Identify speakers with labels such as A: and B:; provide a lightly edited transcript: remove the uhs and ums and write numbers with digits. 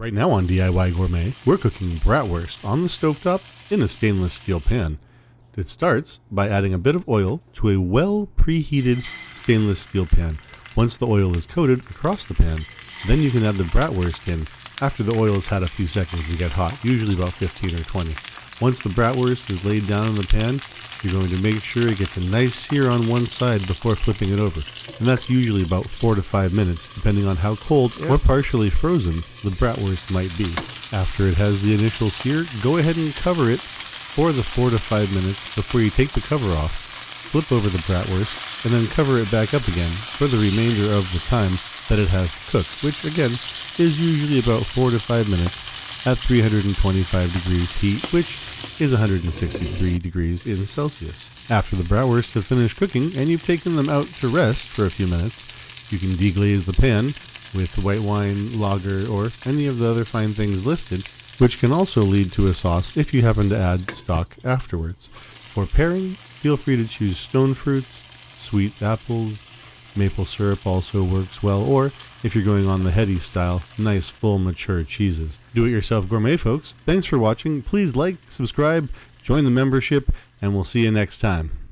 A: Right now on DIY Gourmet, we're cooking bratwurst on the stovetop in a stainless steel pan. It starts by adding a bit of oil to a well preheated stainless steel pan. Once the oil is coated across the pan, then you can add the bratwurst in after the oil has had a few seconds to get hot, usually about 15 or 20. Once the bratwurst is laid down in the pan, you're going to make sure it gets a nice sear on one side before flipping it over, and that's usually about 4 to 5 minutes, depending on how cold or partially frozen the bratwurst might be. After it has the initial sear, go ahead and cover it for the 4 to 5 minutes before you take the cover off, flip over the bratwurst, and then cover it back up again for the remainder of the time that it has cooked, which again is usually about 4 to 5 minutes at 325 degrees heat, which is 163 degrees in Celsius. After the bratwurst have finished cooking and you've taken them out to rest for a few minutes, you can deglaze the pan with white wine, lager, or any of the other fine things listed, which can also lead to a sauce if you happen to add stock afterwards. For pairing, feel free to choose stone fruits, sweet apples, maple syrup also works well, or if you're going on the heady style, nice full mature cheeses. Do-it-yourself gourmet folks, thanks for watching. Please like, subscribe, join the membership, and we'll see you next time.